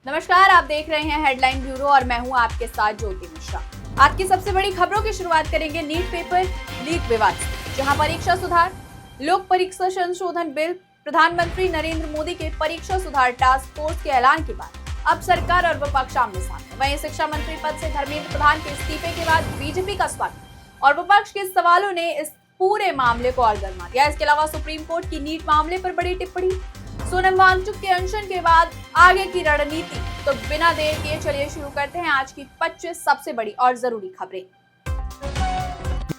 नमस्कार, आप देख रहे हैं हेडलाइन ब्यूरो और मैं हूं आपके साथ ज्योति मिश्रा। आज की सबसे बड़ी खबरों की शुरुआत करेंगे नीट पेपर लीक विवाद से, जहां परीक्षा सुधार, लोक परीक्षा संशोधन बिल, प्रधानमंत्री नरेंद्र मोदी के परीक्षा सुधार टास्क फोर्स के ऐलान के बाद अब सरकार और विपक्ष आमने सामने। वहीं शिक्षा मंत्री पद से धर्मेंद्र प्रधान के इस्तीफे के बाद बीजेपी का स्वागत और विपक्ष के सवालों ने इस पूरे मामले को और गर्मा दिया। इसके अलावा सुप्रीम कोर्ट की नीट मामले पर बड़ी टिप्पणी, सोनम वांगचुक के अनशन के बाद आगे की रणनीति। तो बिना देर किए चलिए शुरू करते हैं आज की 25 सबसे बड़ी और जरूरी खबरें।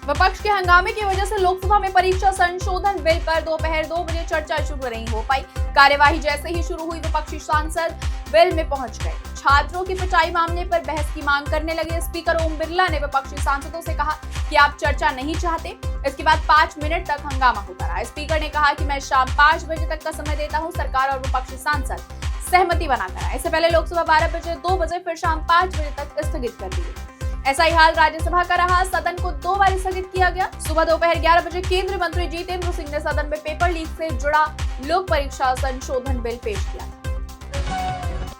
विपक्ष के हंगामे की वजह से लोकसभा में परीक्षा संशोधन बिल पर दोपहर 2 बजे चर्चा शुरू नहीं हो पाई। कार्यवाही जैसे ही शुरू हुई, विपक्षी सांसद वेल में पहुंच गए। छात्रों की पिटाई मामले पर बहस की मांग करने लगे। स्पीकर ओम बिरला ने विपक्षी सांसदों से कहा कि आप चर्चा नहीं चाहते। इसके बाद 5 मिनट तक हंगामा होता रहा। स्पीकर ने कहा कि मैं शाम 5 बजे तक का समय देता हूं। सरकार और विपक्षी सांसद सहमति बनाकर आए। इससे पहले लोकसभा 12 बजे 2 बजे फिर शाम 5 बजे तक स्थगित कर दी गई। ऐसा ही हाल राज्यसभा का रहा। सदन को 2 बार स्थगित किया गया। सुबह दोपहर 11 बजे केंद्रीय मंत्री जितेंद्र सिंह ने सदन में पेपर लीक से जुड़ा लोक परीक्षा संशोधन बिल पेश किया।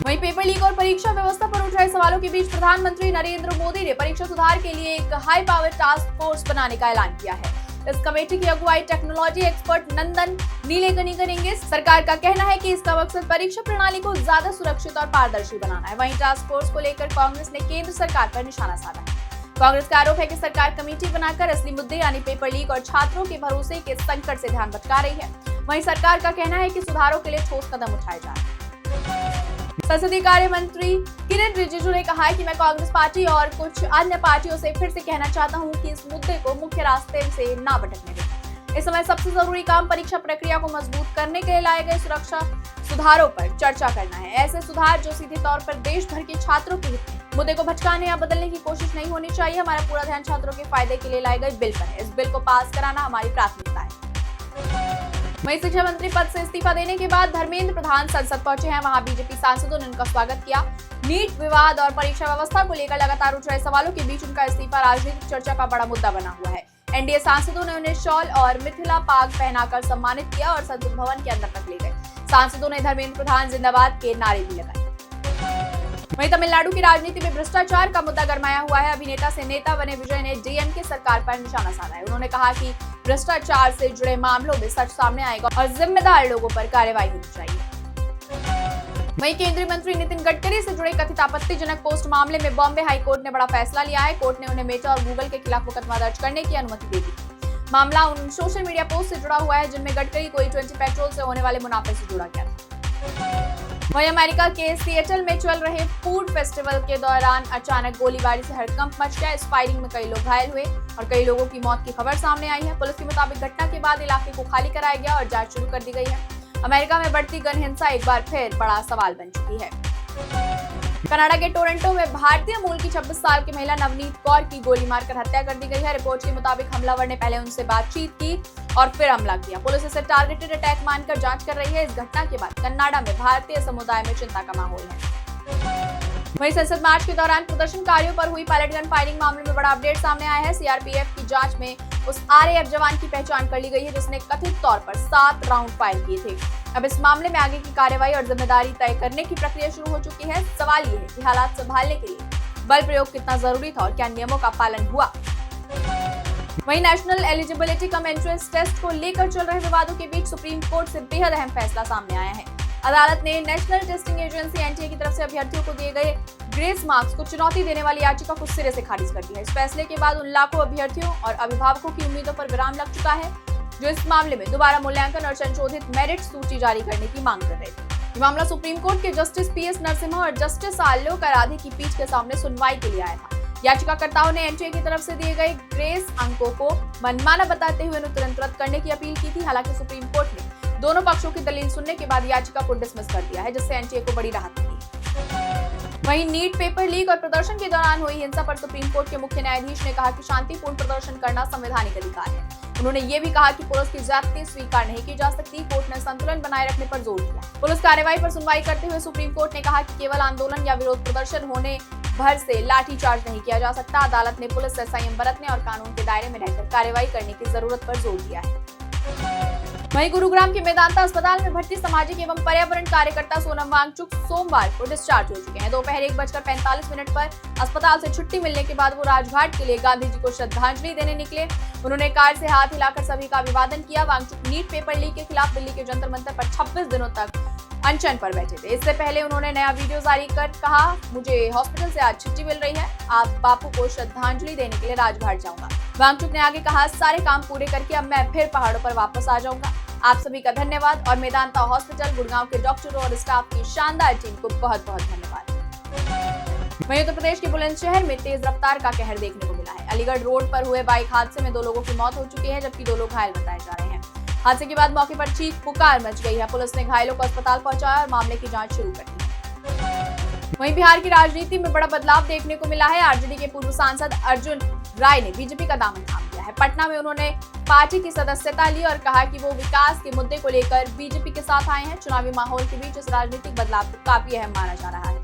वहीं पेपर लीक और परीक्षा व्यवस्था पर उठ रहे सवालों के बीच प्रधानमंत्री नरेंद्र मोदी ने परीक्षा सुधार के लिए एक हाई पावर टास्क फोर्स बनाने का ऐलान किया है। इस कमेटी की अगुवाई टेक्नोलॉजी एक्सपर्ट नंदन नीलेकनी करेंगे। सरकार का कहना है कि इसका मकसद परीक्षा प्रणाली को ज्यादा सुरक्षित और पारदर्शी बनाना है। वहीं टास्क फोर्स को लेकर कांग्रेस ने केंद्र सरकार पर निशाना साधा है। कांग्रेस का आरोप है कि सरकार कमेटी बनाकर असली मुद्दे यानी पेपर लीक और छात्रों के भरोसे के संकट से ध्यान भटका रही है। वहीं सरकार का कहना है कि सुधारों के लिए ठोस कदम उठाए जा रहे हैं। संसदीय कार्य मंत्री किरेन रिजिजू ने कहा है कि मैं कांग्रेस पार्टी और कुछ अन्य पार्टियों से फिर से कहना चाहता हूं कि इस मुद्दे को मुख्य रास्ते से ना भटकने दें। इस समय सबसे जरूरी काम परीक्षा प्रक्रिया को मजबूत करने के लिए लाए गए सुरक्षा सुधारों पर चर्चा करना है। ऐसे सुधार जो सीधे तौर पर देश भर के छात्रों के हित में, मुद्दे को भटकाने या बदलने की कोशिश नहीं होनी चाहिए। हमारा पूरा ध्यान छात्रों के फायदे के लिए लाए गए बिल पर है। इस बिल को पास कराना हमारी प्राथमिकता है। वहीं शिक्षा मंत्री पद से इस्तीफा देने के बाद धर्मेंद्र प्रधान संसद पहुंचे हैं। वहां बीजेपी सांसदों ने उनका स्वागत किया। नीट विवाद और परीक्षा व्यवस्था को लेकर लगातार उठ रहे सवालों के बीच उनका इस्तीफा राजनीतिक चर्चा का बड़ा मुद्दा बना हुआ है। एनडीए सांसदों ने उन्हें शॉल और मिथिला पाग पहनाकर सम्मानित किया और संसद भवन के अंदर तक ले गए। सांसदों ने धर्मेंद्र प्रधान जिंदाबाद के नारे भी लगाए। वहीं तमिलनाडु की राजनीति में भ्रष्टाचार का मुद्दा गरमाया हुआ है। अभिनेता से नेता बने विजय ने डीएमके सरकार पर निशाना साधा है। उन्होंने कहा कि भ्रष्टाचार से जुड़े मामलों में सच सामने आएगा और जिम्मेदार लोगों पर कार्रवाई होनी चाहिए। वहीं केंद्रीय मंत्री नितिन गडकरी से जुड़े कथित आपत्तिजनक पोस्ट मामले में बॉम्बे हाई कोर्ट ने बड़ा फैसला लिया है। कोर्ट ने उन्हें मेटा और गूगल के खिलाफ मुकदमा दर्ज करने की अनुमति दे दी। मामला उन सोशल मीडिया पोस्ट से जुड़ा हुआ है जिनमें गडकरी को E20 पेट्रोल से होने वाले मुनाफे से जुड़ा गया था। वहीं अमेरिका के सिएटल में चल रहे फूड फेस्टिवल के दौरान अचानक गोलीबारी से हड़कंप मच गया। इस फायरिंग में कई लोग घायल हुए और कई लोगों की मौत की खबर सामने आई है। पुलिस के मुताबिक घटना के बाद इलाके को खाली कराया गया और जांच शुरू कर दी गई है। अमेरिका में बढ़ती गन हिंसा एक बार फिर बड़ा सवाल बन चुकी है। कनाडा के टोरंटो में भारतीय मूल की 26 साल की महिला नवनीत कौर की गोली मारकर हत्या कर दी गई है। रिपोर्ट के मुताबिक हमलावर ने पहले उनसे बातचीत की और फिर हमला किया। पुलिस इसे टारगेटेड अटैक मानकर जांच कर रही है। इस घटना के बाद कनाडा में भारतीय समुदाय में चिंता का माहौल है। वहीं संसद मार्च के दौरान प्रदर्शनकारियों पर हुई पैलेट गन फायरिंग मामले में बड़ा अपडेट सामने आया है। सीआरपीएफ की जांच में उस आरएएफ जवान की पहचान कर ली गई है जिसने कथित तौर पर 7 राउंड फायर किए थे। अब इस मामले में आगे की कार्रवाई और जिम्मेदारी तय करने की प्रक्रिया शुरू हो चुकी है। सवाल ये है कि हालात संभालने के लिए बल प्रयोग कितना जरूरी था और क्या नियमों का पालन हुआ। वहीं national eligibility cum entrance test को लेकर चल रहे विवादों के बीच सुप्रीम कोर्ट से बेहद अहम फैसला सामने आया है। अदालत ने नेशनल टेस्टिंग एजेंसी एनटीए की तरफ से अभ्यर्थियों को दिए गए ग्रेस मार्क्स को चुनौती देने वाली याचिका को सिरे से खारिज कर दिया है। इस फैसले के बाद उन लाखों अभ्यर्थियों और अभिभावकों की उम्मीदों पर विराम लग चुका है जो इस मामले में दोबारा मूल्यांकन और संशोधित मेरिट सूची जारी करने की मांग कर रहे थे। ये मामला सुप्रीम कोर्ट के जस्टिस पीएस नरसिम्हा और जस्टिस आलोक आराधे की पीठ के सामने सुनवाई के लिए आया था। याचिकाकर्ताओं ने एनटीए की तरफ से दिए गए ग्रेस अंकों को मनमाना बताते हुए उन्हें तुरंत रद्द करने की अपील की थी। हालांकि सुप्रीम कोर्ट ने दोनों पक्षों की दलील सुनने के बाद याचिका को डिसमिस कर दिया है जिससे एनटीए को बड़ी राहत मिली। वहीं नीट पेपर लीक और प्रदर्शन के दौरान हुई हिंसा पर सुप्रीम कोर्ट के मुख्य न्यायाधीश ने कहा कि शांतिपूर्ण प्रदर्शन करना संवैधानिक अधिकार है। उन्होंने ये भी कहा कि पुलिस की ज्यादती स्वीकार नहीं की जा सकती। कोर्ट ने संतुलन बनाए रखने पर जोर दिया। पुलिस कार्रवाई पर सुनवाई करते हुए सुप्रीम कोर्ट ने कहा कि केवल आंदोलन या विरोध प्रदर्शन होने भर से लाठीचार्ज नहीं किया जा सकता। अदालत ने पुलिस से संयम बरतने और कानून के दायरे में रहकर कार्रवाई करने की जरूरत पर जोर दिया है। वहीं गुरुग्राम के मेदांता अस्पताल में भर्ती सामाजिक एवं पर्यावरण कार्यकर्ता सोनम वांगचुक सोमवार को डिस्चार्ज हो चुके हैं। दोपहर 1:45 पर अस्पताल से छुट्टी मिलने के बाद वो राजघाट के लिए गांधी जी को श्रद्धांजलि देने निकले। उन्होंने कार से हाथ हिलाकर सभी का अभिवादन किया। वांगचुक नीट पेपर लीक के खिलाफ दिल्ली के जंतर मंतर पर 26 दिनों तक अनशन पर बैठे थे। इससे पहले उन्होंने नया वीडियो जारी कर कहा, मुझे हॉस्पिटल से आज छुट्टी मिल रही है, आप बापू को श्रद्धांजलि देने के लिए राजघाट जाऊंगा। वांगचुक ने आगे कहा, सारे काम पूरे करके अब मैं फिर पहाड़ों पर वापस आ जाऊंगा। आप सभी का धन्यवाद और मेदांता हॉस्पिटल, गुड़गांव के डॉक्टरों और स्टाफ की शानदार टीम को बहुत बहुत धन्यवाद। वहीं उत्तर प्रदेश के बुलंदशहर में तेज रफ्तार का कहर देखने को मिला है। अलीगढ़ रोड पर हुए बाइक हादसे में 2 लोगों की मौत हो चुकी है, जबकि 2 लोग घायल बताए जा रहे हैं। हादसे के बाद मौके पर चीख पुकार मच गई है। पुलिस ने घायलों को अस्पताल पहुंचाया और मामले की जांच शुरू कर दी है। वहीं बिहार की राजनीति में बड़ा बदलाव देखने को मिला है। आरजेडी के पूर्व सांसद अर्जुन राय ने बीजेपी का दामन थाम लिया है। पटना में उन्होंने पार्टी की सदस्यता ली और कहा कि वो विकास के मुद्दे को लेकर बीजेपी के साथ आए हैं। चुनावी माहौल के बीच इस राजनीतिक बदलाव को काफी अहम माना जा रहा है।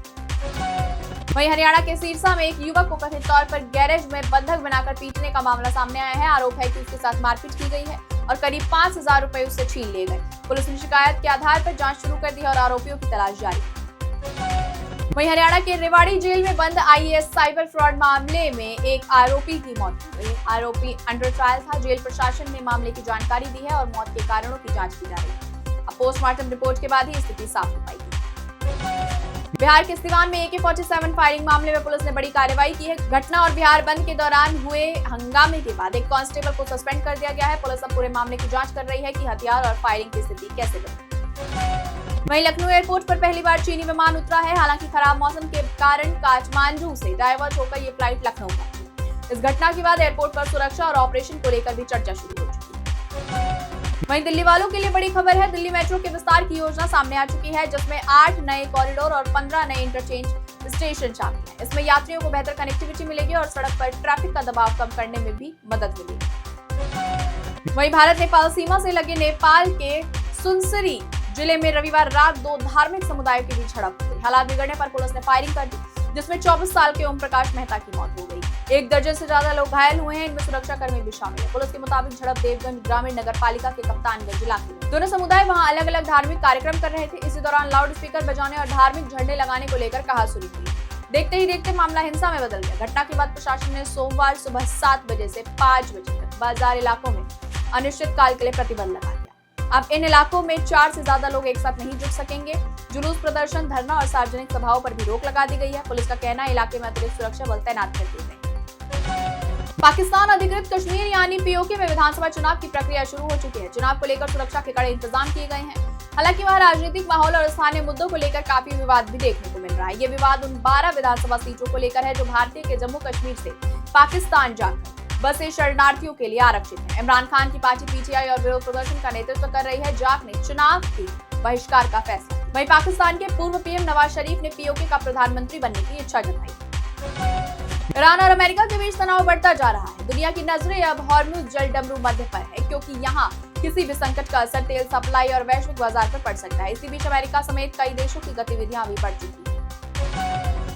वहीं हरियाणा के सिरसा में एक युवक को कथित तौर पर गैरेज में बंधक बनाकर पीटने का मामला सामने आया है। आरोप है कि उसके साथ मारपीट की गई है और करीब 5,000 रुपए उससे छीन लिए गए। पुलिस ने शिकायत के आधार पर जांच शुरू कर दी और आरोपियों की तलाश जारी। वहीं हरियाणा के रेवाड़ी जेल में बंद आईएएस साइबर फ्रॉड मामले में एक आरोपी की मौत हो गई। आरोपी अंडर ट्रायल था। जेल प्रशासन ने मामले की जानकारी दी है और मौत के कारणों की जांच की जा रही है। अब पोस्टमार्टम रिपोर्ट के बाद ही स्थिति साफ हो पाएगी। बिहार के सिवान में AK-47 फायरिंग मामले में पुलिस ने बड़ी कार्रवाई की है। घटना और बिहार बंद के दौरान हुए हंगामे के बाद एक कांस्टेबल को सस्पेंड कर दिया गया है। पुलिस अब पूरे मामले की जांच कर रही है कि हथियार और फायरिंग की स्थिति कैसे बनी। वहीं लखनऊ एयरपोर्ट पर पहली बार चीनी विमान उतरा है। हालांकि खराब मौसम के कारण काठमांडू से डाइवर्ट होकर ये फ्लाइट लखनऊ पहुंची। इस घटना के बाद एयरपोर्ट पर सुरक्षा और ऑपरेशन को लेकर भी चर्चा शुरू हो चुकी है। वहीं दिल्ली वालों के लिए बड़ी खबर है। दिल्ली मेट्रो के विस्तार की योजना सामने आ चुकी है, जिसमें 8 नए कॉरिडोर और 15 नए इंटरचेंज स्टेशन शामिल हैं। इसमें यात्रियों को बेहतर कनेक्टिविटी मिलेगी और सड़क पर ट्रैफिक का दबाव कम करने में भी मदद मिलेगी। वहीं भारत नेपाल सीमा से लगे नेपाल के सुनसरी जिले में रविवार रात 2 धार्मिक समुदायों के बीच झड़प हुई। हालात बिगड़ने पर पुलिस ने फायरिंग कर दी, जिसमें 24 साल के ओम प्रकाश मेहता की मौत हो गई। 1 दर्जन से ज्यादा लोग घायल हुए हैं, इनमें सुरक्षा कर्मी भी शामिल है। पुलिस के मुताबिक झड़प देवगंज ग्रामीण नगर पालिका के कप्तानगंज इलाके में। दोनों समुदाय वहां अलग अलग धार्मिक कार्यक्रम कर रहे थे। इसी दौरान लाउड स्पीकर बजाने और धार्मिक झंडे लगाने को लेकर कहासुनी हुई। देखते ही देखते मामला हिंसा में बदल गया। घटना के बाद प्रशासन ने सोमवार सुबह 7 बजे से 5 बजे तक बाजार इलाकों में अनिश्चितकाल के लिए प्रतिबंध लगा दिया। अब इन इलाकों में 4 से ज्यादा लोग एक साथ नहीं जुट सकेंगे। जुलूस प्रदर्शन, धरना और सार्वजनिक सभाओं पर भी रोक लगा दी गई है। पुलिस का कहना है इलाके में अतिरिक्त सुरक्षा बल तैनात कर दिए गए। पाकिस्तान अधिकृत कश्मीर यानी POK में विधानसभा चुनाव की प्रक्रिया शुरू हो चुकी है। चुनाव को लेकर सुरक्षा के कड़े इंतजाम किए गए हैं। हालांकि वहाँ राजनीतिक माहौल और स्थानीय मुद्दों को लेकर काफी विवाद भी देखने को मिल रहा है। ये विवाद उन 12 विधानसभा सीटों को लेकर है जो भारतीय के जम्मू कश्मीर से पाकिस्तान जाकर बसे शरणार्थियों के लिए आरक्षित है। इमरान खान की पार्टी PTI और विरोध प्रदर्शन का नेतृत्व कर रही है। जाक ने चुनाव के बहिष्कार का फैसला। वहीं पाकिस्तान के पूर्व PM नवाज शरीफ ने POK का प्रधानमंत्री बनने की इच्छा जताई। ईरान और अमेरिका के बीच तनाव बढ़ता जा रहा है। दुनिया की नजरें अब हॉर्मुज जलडमरू मध्य पर है, क्योंकि यहाँ किसी भी संकट का असर तेल सप्लाई और वैश्विक बाजार पर पड़ सकता है। इसी बीच अमेरिका समेत कई देशों की गतिविधियां भी बढ़ चुकी है।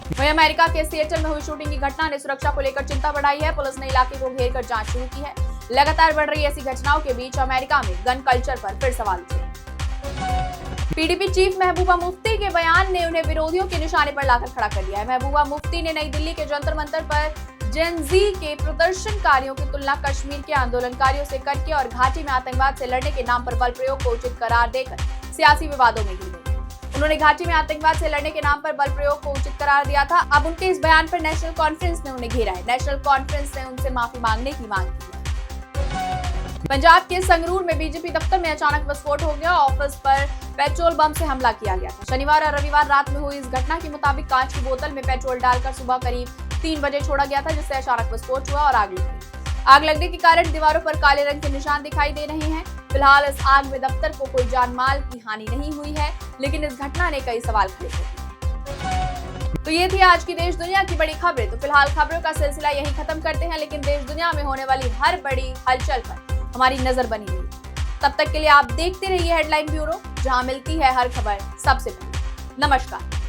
वहीं अमेरिका के सिएटल में हुई शूटिंग की घटना ने सुरक्षा को लेकर चिंता बढ़ाई है। पुलिस ने इलाके को घेर कर जांच शुरू की है। लगातार बढ़ रही ऐसी घटनाओं के बीच अमेरिका में गन कल्चर पर फिर सवाल उठे। PDP चीफ महबूबा मुफ्ती के बयान ने उन्हें विरोधियों के निशाने पर लाकर खड़ा कर दिया है। महबूबा मुफ्ती ने नई दिल्ली के जंतर मंतर पर जेन जी के प्रदर्शनकारियों की तुलना कश्मीर के आंदोलनकारियों से करके और घाटी में आतंकवाद से लड़ने के नाम पर बल प्रयोग को उचित करार देकर सियासी विवादों में घिर गई। उन्होंने घाटी में आतंकवाद से लड़ने के नाम पर बल प्रयोग को उचित करार दिया था। अब उनके इस बयान पर नेशनल कॉन्फ्रेंस ने उन्हें घेरा है। नेशनल कॉन्फ्रेंस ने उनसे माफी मांगने की मांग की है। पंजाब के संगरूर में बीजेपी दफ्तर में अचानक विस्फोट हो गया। ऑफिस पर पेट्रोल बम से हमला किया गया था। शनिवार और रविवार रात में हुई इस घटना के मुताबिक कांच की बोतल में पेट्रोल डालकर सुबह करीब 3 बजे छोड़ा गया था, जिससे अचानक विस्फोट हुआ और आग लग गई। आग लगने के कारण दीवारों पर काले रंग के निशान दिखाई दे रहे हैं। फिलहाल इस आग में दफ्तर को कोई जान माल की हानि नहीं हुई है, लेकिन इस घटना ने कई सवाल खड़े कर दिए। तो ये थी आज की देश दुनिया की बड़ी खबरें। तो फिलहाल खबरों का सिलसिला यहीं खत्म करते हैं, लेकिन देश दुनिया में होने वाली हर बड़ी हलचल पर हमारी नजर बनी रही। तब तक के लिए आप देखते रहिए हेडलाइन ब्यूरो, जहां मिलती है हर खबर सबसे पहले। नमस्कार।